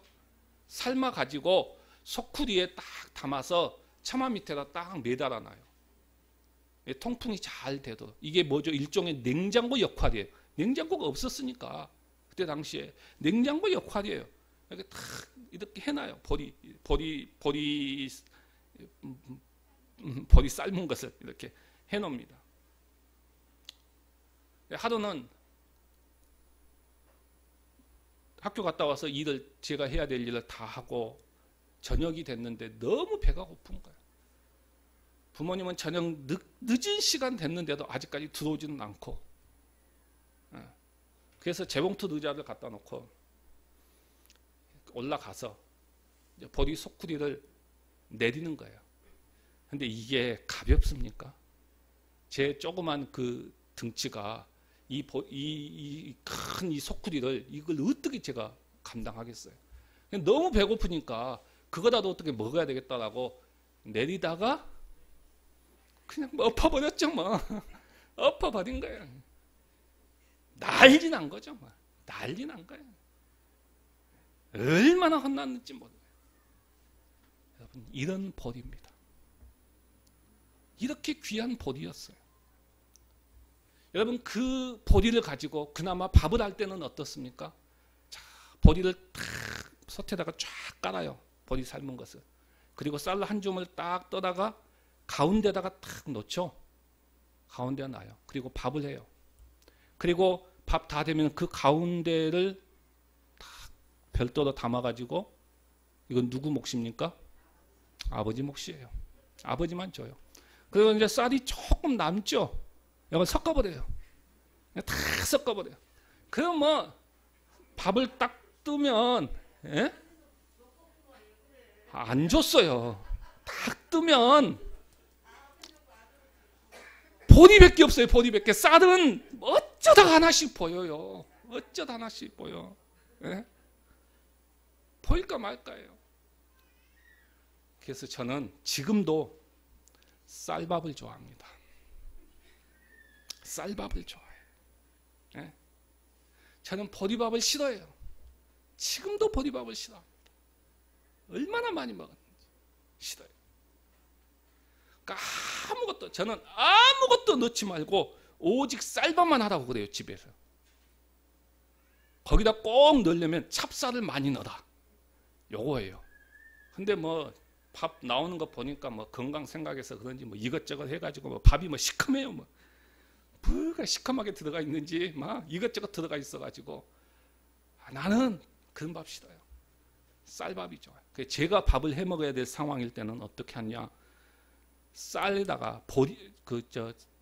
[SPEAKER 1] 삶아 가지고 소쿠리에 딱 담아서 처마 밑에다 딱 매달아 놔요. 통풍이 잘 되도록. 이게 뭐죠? 일종의 냉장고 역할이에요. 냉장고가 없었으니까 그때 당시에 냉장고 역할이에요. 이렇게 딱 이렇게 해놔요. 보리 삶은 것을 이렇게 해놓습니다. 하루는 학교 갔다 와서 제가 해야 될 일을 다 하고 저녁이 됐는데 너무 배가 고픈 거예요. 부모님은 저녁 늦은 시간 됐는데도 아직까지 들어오지는 않고, 그래서 재봉틀 의자를 갖다 놓고 올라가서 보리 소쿠리를 내리는 거예요. 근데 이게 가볍습니까? 제 조그만 그 등치가 이 큰 이 소쿠리를 이걸 어떻게 제가 감당하겠어요? 너무 배고프니까 그거라도 어떻게 먹어야 되겠다라고 내리다가 그냥 엎어버렸죠 뭐. 엎어버린 거예요. 난리 난 거죠 뭐. 난리 난 거예요. 얼마나 혼났는지 모르겠어요. 여러분, 이런 보리입니다. 이렇게 귀한 보리였어요. 여러분 그 보리를 가지고 그나마 밥을 할 때는 어떻습니까? 자, 보리를 탁 솥에다가 쫙 깔아요. 보리 삶은 것을. 그리고 쌀 한 줌을 딱 떠다가 가운데다가 탁 놓죠. 가운데에 놔요. 그리고 밥을 해요. 그리고 밥 다 되면 그 가운데를 딱 별도로 담아가지고, 이건 누구 몫입니까? 아버지 몫이에요. 아버지만 줘요. 그리고 이제 쌀이 조금 남죠. 이걸 섞어버려요. 다 섞어버려요. 그럼 뭐 밥을 딱 뜨면, 예? 안 줬어요. 딱 뜨면 보리밖에 없어요. 보리밖에. 쌀은 어쩌다 하나씩 보여요. 어쩌다 하나씩 보여. 예? 보일까 말까예요. 그래서 저는 지금도 쌀밥을 좋아합니다. 쌀밥을 좋아해요. 예? 저는 보리밥을 싫어해요. 지금도 보리밥을 싫어합니다. 얼마나 많이 먹었는지 싫어요. 그러니까 저는 아무것도 넣지 말고 오직 쌀밥만 하라고 그래요. 집에서. 거기다 꼭 넣으려면 찹쌀을 많이 넣어라. 요거예요. 근데 뭐 밥 나오는 거 보니까 뭐 건강 생각해서 그런지 뭐 이것저것 해가지고 뭐 밥이 뭐 시커매요. 뭐가 시커멓게 들어가 있는지 막 이것저것 들어가 있어가지고 나는 그런 밥 싫어요. 쌀밥이 좋아요. 제가 밥을 해 먹어야 될 상황일 때는 어떻게 하냐? 쌀에다가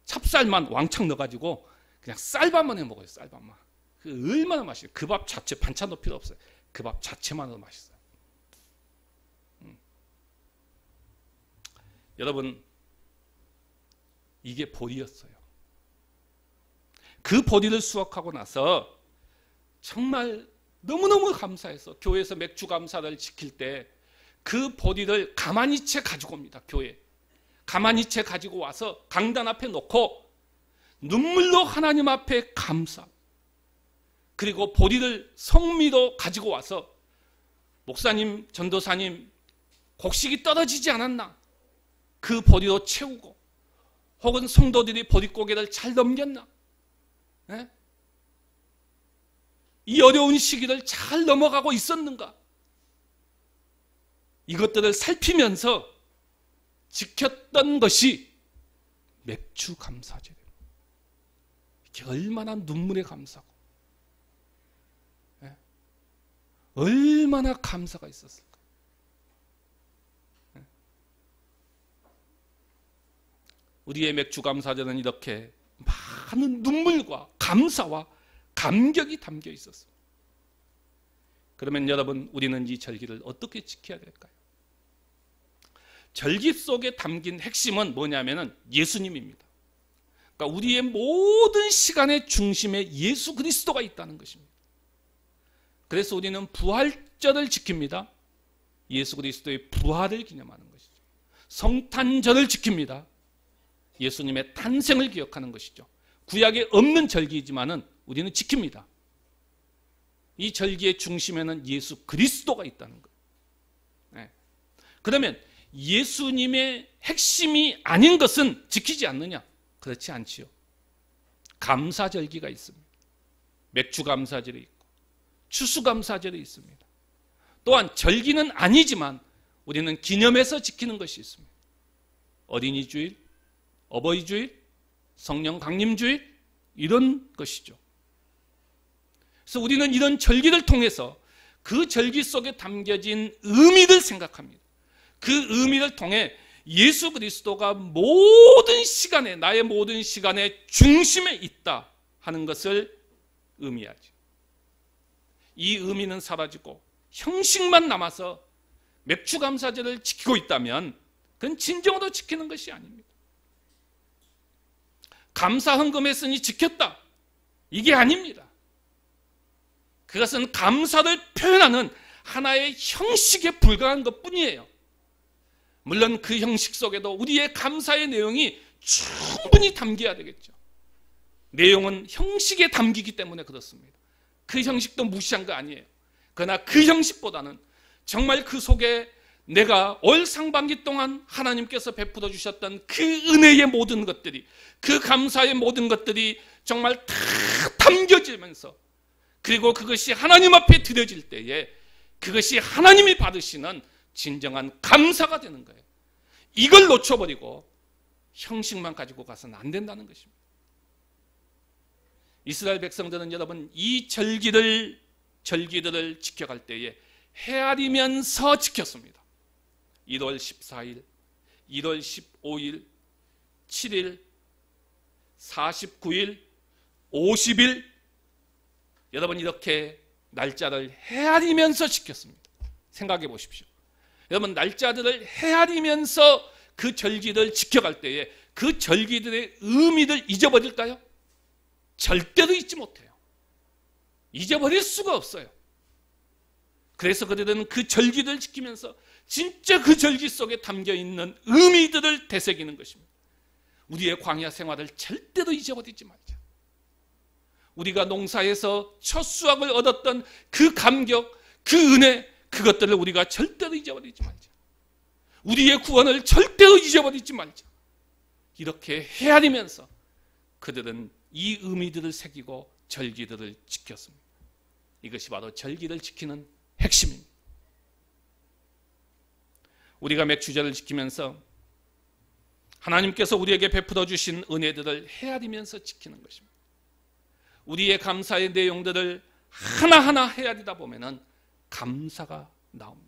[SPEAKER 1] 찹쌀만 왕창 넣어가지고 그냥 쌀밥만 해 먹어요. 쌀밥만. 그 얼마나 맛있어요. 그 밥 자체 반찬도 필요 없어요. 그 밥 자체만으로 맛있어요. 여러분, 이게 보리였어요. 그 보리를 수확하고 나서 정말 너무너무 감사해서 교회에서 맥주 감사를 지킬 때 그 보리를 가만히 채 가지고 옵니다. 교회. 가만히 채 가지고 와서 강단 앞에 놓고 눈물로 하나님 앞에 감사. 그리고 보리를 성미로 가지고 와서 목사님, 전도사님 곡식이 떨어지지 않았나? 그 보리로 채우고, 혹은 성도들이 보릿고개를 잘 넘겼나? 네? 이 어려운 시기를 잘 넘어가고 있었는가? 이것들을 살피면서 지켰던 것이 맥주 감사제입니다. 이게 얼마나 눈물의 감사고, 네? 얼마나 감사가 있었을까? 네? 우리의 맥주 감사제는 이렇게 많은 눈물과 감사와 감격이 담겨 있었습니다. 그러면 여러분, 우리는 이 절기를 어떻게 지켜야 될까요? 절기 속에 담긴 핵심은 뭐냐면은 예수님입니다. 그러니까 우리의 모든 시간의 중심에 예수 그리스도가 있다는 것입니다. 그래서 우리는 부활절을 지킵니다. 예수 그리스도의 부활을 기념하는 것이죠. 성탄절을 지킵니다. 예수님의 탄생을 기억하는 것이죠. 구약에 없는 절기이지만은 우리는 지킵니다. 이 절기의 중심에는 예수 그리스도가 있다는 거예요. 네. 그러면 예수님의 핵심이 아닌 것은 지키지 않느냐? 그렇지 않지요. 감사절기가 있습니다. 맥주 감사절이 있고 추수 감사절이 있습니다. 또한 절기는 아니지만 우리는 기념해서 지키는 것이 있습니다. 어린이 주일, 어버이 주일, 성령 강림주일, 이런 것이죠. 그래서 우리는 이런 절기를 통해서 그 절기 속에 담겨진 의미를 생각합니다. 그 의미를 통해 예수 그리스도가 모든 시간에, 나의 모든 시간의 중심에 있다 하는 것을 의미하죠. 이 의미는 사라지고 형식만 남아서 맥주 감사절을 지키고 있다면 그건 진정으로 지키는 것이 아닙니다. 감사 헌금했으니 지켰다, 이게 아닙니다. 그것은 감사를 표현하는 하나의 형식에 불과한 것뿐이에요. 물론 그 형식 속에도 우리의 감사의 내용이 충분히 담겨야 되겠죠. 내용은 형식에 담기기 때문에 그렇습니다. 그 형식도 무시한 거 아니에요. 그러나 그 형식보다는 정말 그 속에 내가 올 상반기 동안 하나님께서 베풀어 주셨던 그 은혜의 모든 것들이, 그 감사의 모든 것들이 정말 다 담겨지면서, 그리고 그것이 하나님 앞에 드려질 때에 그것이 하나님이 받으시는 진정한 감사가 되는 거예요. 이걸 놓쳐버리고 형식만 가지고 가서는 안 된다는 것입니다. 이스라엘 백성들은 여러분 이 절기들을 지켜갈 때에 헤아리면서 지켰습니다. 1월 14일, 1월 15일, 7일, 49일, 50일, 여러분 이렇게 날짜를 헤아리면서 지켰습니다. 생각해 보십시오. 여러분 날짜들을 헤아리면서 그 절기를 지켜갈 때에 그 절기들의 의미를 잊어버릴까요? 절대로 잊지 못해요. 잊어버릴 수가 없어요. 그래서 그들은 그 절기를 지키면서 진짜 그 절기 속에 담겨있는 의미들을 되새기는 것입니다. 우리의 광야 생활을 절대로 잊어버리지 말자. 우리가 농사에서 첫 수확을 얻었던 그 감격, 그 은혜, 그것들을 우리가 절대로 잊어버리지 말자. 우리의 구원을 절대로 잊어버리지 말자. 이렇게 헤아리면서 그들은 이 의미들을 새기고 절기들을 지켰습니다. 이것이 바로 절기를 지키는 핵심입니다. 우리가 맥주절을 지키면서 하나님께서 우리에게 베풀어 주신 은혜들을 헤아리면서 지키는 것입니다. 우리의 감사의 내용들을 하나하나 헤아리다 보면은 감사가 나옵니다.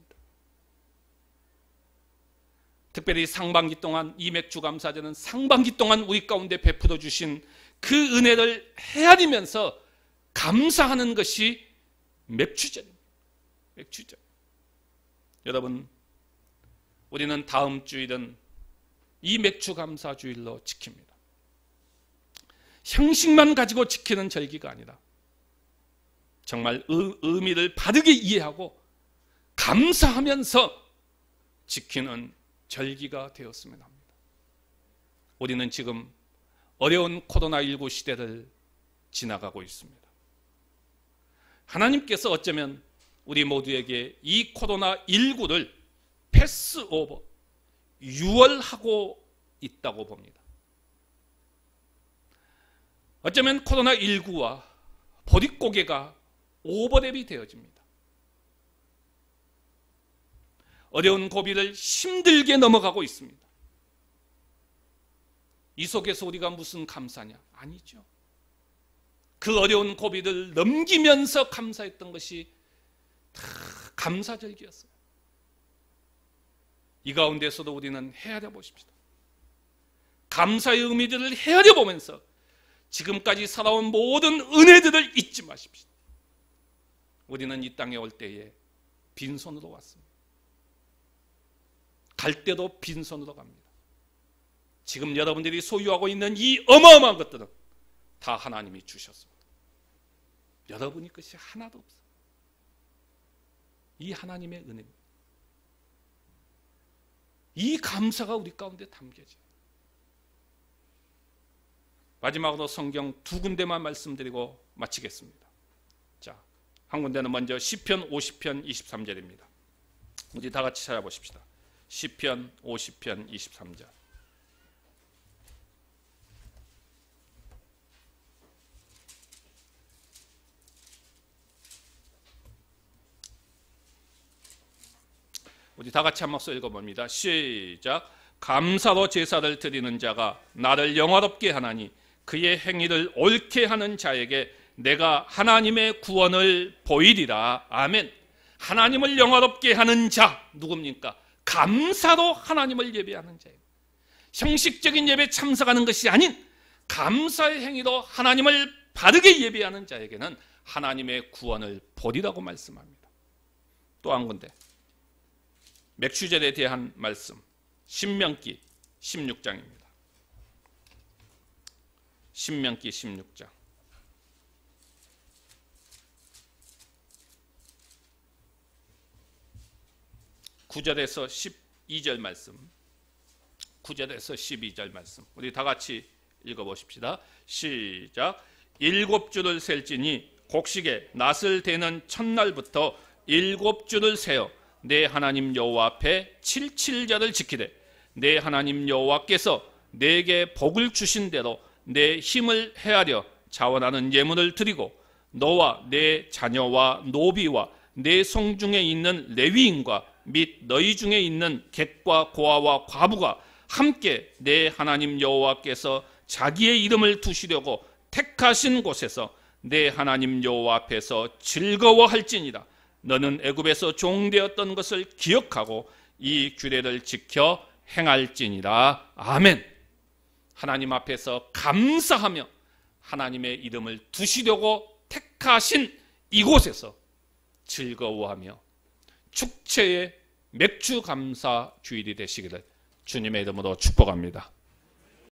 [SPEAKER 1] 특별히 상반기 동안, 이 맥주 감사절은 상반기 동안 우리 가운데 베풀어 주신 그 은혜를 헤아리면서 감사하는 것이 맥주절입니다. 맥주절. 여러분, 우리는 다음 주일은 이 맥주 감사 주일로 지킵니다. 형식만 가지고 지키는 절기가 아니라 정말 의미를 바르게 이해하고 감사하면서 지키는 절기가 되었으면 합니다. 우리는 지금 어려운 코로나19 시대를 지나가고 있습니다. 하나님께서 어쩌면 우리 모두에게 이 코로나19를 패스오버, 유월하고 있다고 봅니다. 어쩌면 코로나19와 보릿고개가 오버랩이 되어집니다. 어려운 고비를 힘들게 넘어가고 있습니다. 이 속에서 우리가 무슨 감사냐? 아니죠. 그 어려운 고비를 넘기면서 감사했던 것이 다 감사절기였어요. 이 가운데서도 우리는 헤아려 보십시다. 감사의 의미들을 헤아려 보면서 지금까지 살아온 모든 은혜들을 잊지 마십시오. 우리는 이 땅에 올 때에 빈손으로 왔습니다. 갈 때도 빈손으로 갑니다. 지금 여러분들이 소유하고 있는 이 어마어마한 것들은 다 하나님이 주셨습니다. 여러분이 것이 하나도 없어요. 이 하나님의 은혜입니다. 이 감사가 우리 가운데 담겨져요. 마지막으로 성경 두 군데만 말씀드리고 마치겠습니다. 자, 한 군데는 먼저 시편 50편 23절입니다. 우리 다 같이 찾아보십시다. 시편 50편 23절. 우리 다 같이 한 목소리 읽어봅니다. 시작. 감사로 제사를 드리는 자가 나를 영화롭게 하나니 그의 행위를 옳게 하는 자에게 내가 하나님의 구원을 보이리라. 아멘. 하나님을 영화롭게 하는 자 누굽니까? 감사로 하나님을 예배하는 자예요. 형식적인 예배에 참석하는 것이 아닌 감사의 행위로 하나님을 바르게 예배하는 자에게는 하나님의 구원을 보리라고 말씀합니다. 또 한 군데 맥주절에 대한 말씀, 신명기 16장입니다. 신명기 16장. 9절에서 12절 말씀. 9절에서 12절 말씀. 우리 다 같이 읽어보십시다. 시작. 7주를 셀지니 곡식에 낫을 대는 첫날부터 7주를 세어 내 하나님 여호와 앞에 칠칠자를 지키되 내 하나님 여호와께서 내게 복을 주신 대로 내 힘을 헤아려 자원하는 예물을 드리고 너와 내 자녀와 노비와 내 성중에 있는 레위인과 및 너희 중에 있는 객과 고아와 과부가 함께 내 하나님 여호와께서 자기의 이름을 두시려고 택하신 곳에서 내 하나님 여호와 앞에서 즐거워할지니라. 너는 애굽에서 종되었던 것을 기억하고 이 규례를 지켜 행할지니라. 아멘. 하나님 앞에서 감사하며 하나님의 이름을 두시려고 택하신 이곳에서 즐거워하며 축제의 맥주 감사 주일이 되시기를 주님의 이름으로 축복합니다.